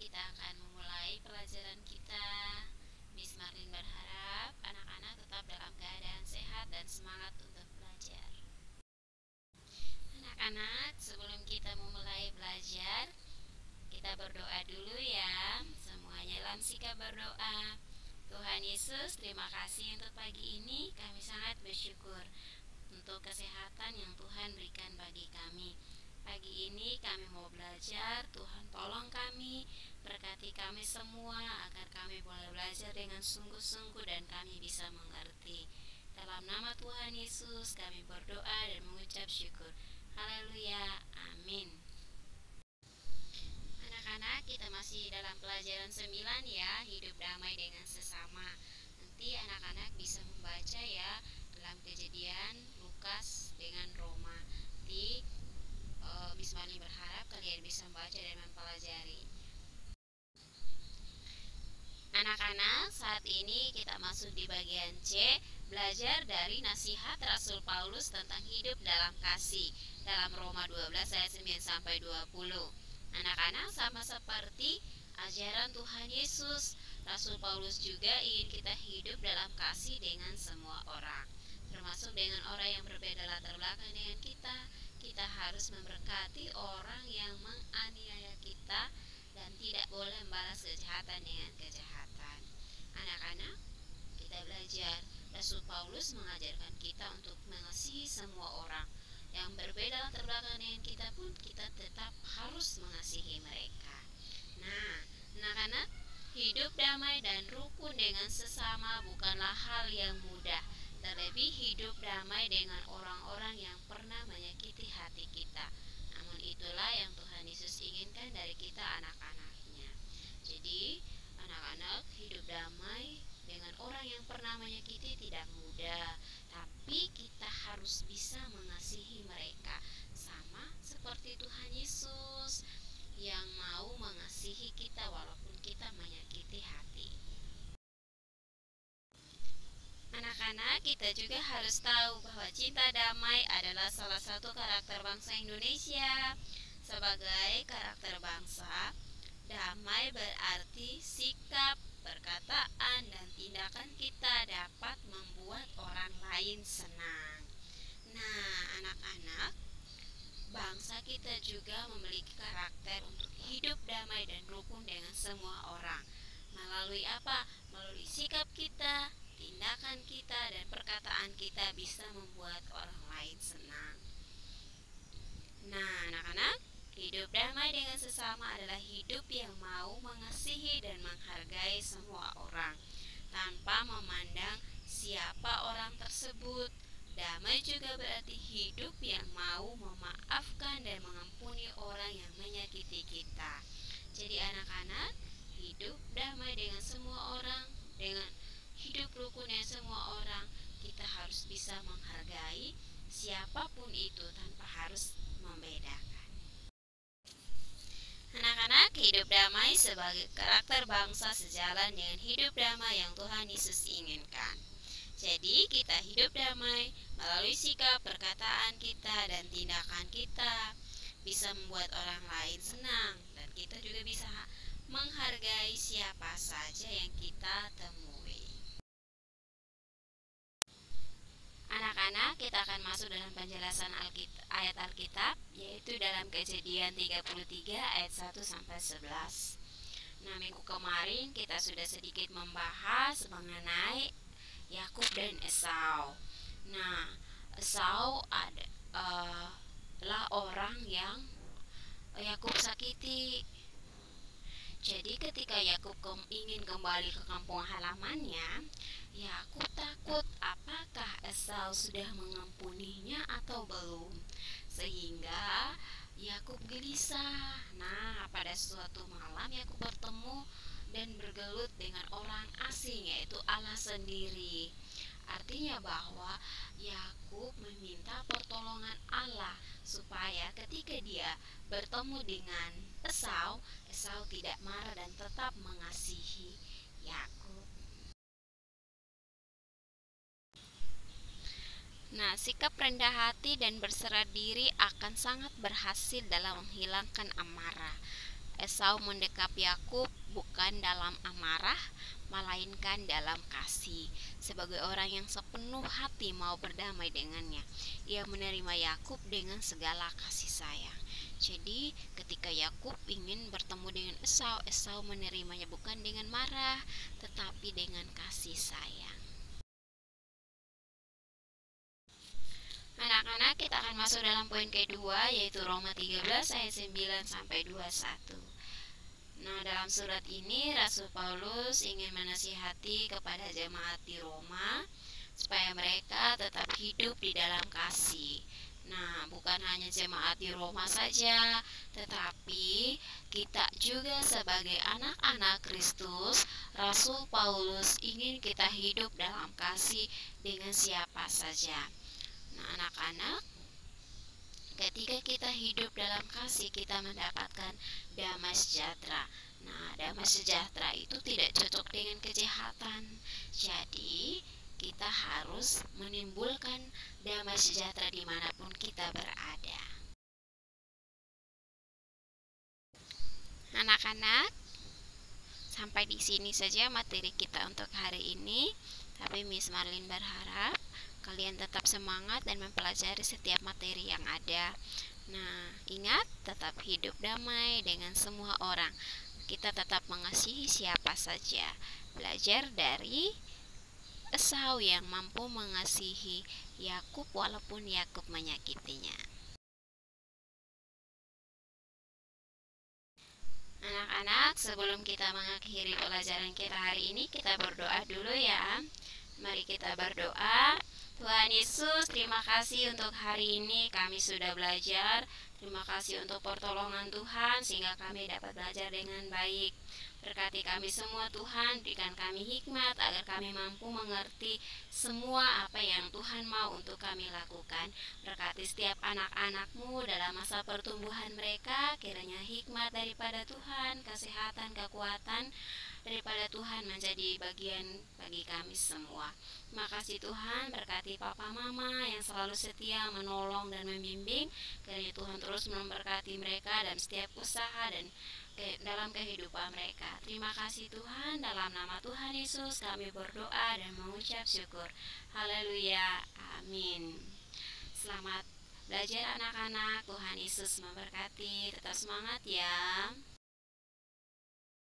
kita akan memulai pelajaran kita. Miss Marlin berharap anak-anak tetap dalam keadaan sehat dan semangat untuk belajar. Anak-anak, sebelum kita memulai belajar, kita berdoa dulu ya. Semuanya dalam sikap berdoa. Tuhan Yesus, terima kasih untuk pagi ini. Kami sangat bersyukur untuk kesehatan yang Tuhan berikan bagi kami. Pagi ini kami mau belajar, Tuhan tolong kami, berkati kami semua agar kami boleh belajar dengan sungguh-sungguh dan kami bisa mengerti. Dalam nama Tuhan Yesus kami berdoa dan mengucap syukur. Haleluya, amin. Anak-anak, kita masih dalam pelajaran 9 ya, hidup damai dengan sesama. Nanti anak-anak bisa membaca ya dalam Kejadian, Lukas dengan Roma. Nanti Miss Marlin berharap kalian bisa membaca dan mempelajari. Anak-anak, saat ini kita masuk di bagian C, belajar dari nasihat Rasul Paulus tentang hidup dalam kasih dalam Roma 12 ayat 9 sampai 20. Anak-anak, sama seperti ajaran Tuhan Yesus, Rasul Paulus juga ingin kita hidup dalam kasih dengan semua orang, termasuk dengan orang yang berbeda latar belakang dengan kita. Kita harus memberkati orang yang menganiaya kita dan tidak boleh membalas kejahatan dengan kejahatan. Anak-anak, kita belajar. Rasul Paulus mengajarkan kita untuk mengasihi semua orang yang berbeda latar belakang dengan kita pun kita tetap harus mengasihi mereka. Nah, anak-anak, hidup damai dan rukun dengan sesama bukanlah hal yang mudah. Terlebih hidup damai dengan orang-orang yang pernah menyakiti hati kita. Namun itulah yang Tuhan Yesus inginkan dari kita anak-anaknya. Jadi, anak-anak, hidup damai dengan orang yang pernah menyakiti tidak mudah. Tapi kita harus bisa mengasihi mereka. Sama seperti Tuhan Yesus yang mau mengasihi kita walaupun kita menyakiti hati. Anak-anak, kita juga harus tahu bahwa cinta damai adalah salah satu karakter bangsa Indonesia. Sebagai karakter bangsa, damai berarti sikap, perkataan, dan tindakan kita dapat membuat orang lain senang. Nah, anak-anak, bangsa kita juga memiliki karakter untuk hidup damai dan rukun dengan semua orang. Melalui apa? Melalui sikap kita, tindakan kita, dan perkataan kita bisa membuat orang lain senang. Nah, anak-anak, hidup damai dengan sesama adalah hidup yang mau mengasihi dan menghargai semua orang tanpa memandang siapa orang tersebut. Damai juga berarti hidup yang mau memaafkan dan mengampuni orang yang menyakiti kita. Jadi anak-anak, hidup damai dengan semua orang, dengan hidup rukun dengan semua orang, kita harus bisa menghargai siapapun itu tanpa harus membedakan. Anak-anak, hidup damai sebagai karakter bangsa sejalan dengan hidup damai yang Tuhan Yesus inginkan. Jadi kita hidup damai melalui sikap, perkataan kita, dan tindakan kita bisa membuat orang lain senang, dan kita juga bisa menghargai siapa saja yang kita temui. Anak-anak, kita akan masuk dalam penjelasan ayat Alkitab, yaitu dalam Kejadian 33 ayat 1 sampai 11. Nah, minggu kemarin kita sudah sedikit membahas mengenai Yakub dan Esau. Nah, Esau adalah orang yang Yakub sakiti. Jadi ketika Yakub ingin kembali ke kampung halamannya, Yakub takut apakah Esau sudah mengampuninya atau belum, sehingga Yakub gelisah. Nah, pada suatu malam Yakub bertemu dan bergelut dengan orang asing, yaitu Allah sendiri. Artinya bahwa Yakub meminta pertolongan Allah supaya ketika dia bertemu dengan Esau, Esau tidak marah dan tetap mengasihi Yakub. Nah, sikap rendah hati dan berserah diri akan sangat berhasil dalam menghilangkan amarah. Esau mendekap Yakub bukan dalam amarah, melainkan dalam kasih. Sebagai orang yang sepenuh hati mau berdamai dengannya, ia menerima Yakub dengan segala kasih sayang. Jadi ketika Yakub ingin bertemu dengan Esau, Esau menerimanya bukan dengan marah, tetapi dengan kasih sayang. Anak-anak, kita akan masuk dalam poin kedua, yaitu Roma 13 ayat 9 sampai 21. Nah, dalam surat ini Rasul Paulus ingin menasihati kepada jemaat di Roma supaya mereka tetap hidup di dalam kasih. Nah, bukan hanya jemaat di Roma saja, tetapi kita juga sebagai anak-anak Kristus, Rasul Paulus ingin kita hidup dalam kasih dengan siapa saja. Nah, anak-anak, ketika kita hidup dalam kasih, kita mendapatkan damai sejahtera. Nah, damai sejahtera itu tidak cocok dengan kejahatan. Jadi, kita harus menimbulkan damai sejahtera dimanapun kita berada. Anak-anak, sampai di sini saja materi kita untuk hari ini. Tapi Miss Marlin berharap kalian tetap semangat dan mempelajari setiap materi yang ada. Nah, ingat, tetap hidup damai dengan semua orang. Kita tetap mengasihi siapa saja. Belajar dari Esau yang mampu mengasihi Yakub walaupun Yakub menyakitinya. Anak-anak, sebelum kita mengakhiri pelajaran kita hari ini, kita berdoa dulu ya. Mari kita berdoa. Tuhan Yesus, terima kasih untuk hari ini kami sudah belajar. Terima kasih untuk pertolongan Tuhan sehingga kami dapat belajar dengan baik. Berkati kami semua Tuhan, berikan kami hikmat agar kami mampu mengerti semua apa yang Tuhan mau untuk kami lakukan. Berkati setiap anak-anak-Mu dalam masa pertumbuhan mereka, kiranya hikmat daripada Tuhan, kesehatan, kekuatan daripada Tuhan menjadi bagian bagi kami semua. Terima kasih Tuhan, berkati Papa Mama yang selalu setia menolong dan membimbing. Kiranya Tuhan terus memberkati mereka dan setiap usaha dan dalam kehidupan mereka. Terima kasih Tuhan, dalam nama Tuhan Yesus kami berdoa dan mengucap syukur. Haleluya, amin. Selamat belajar anak-anak, Tuhan Yesus memberkati. Tetap semangat ya.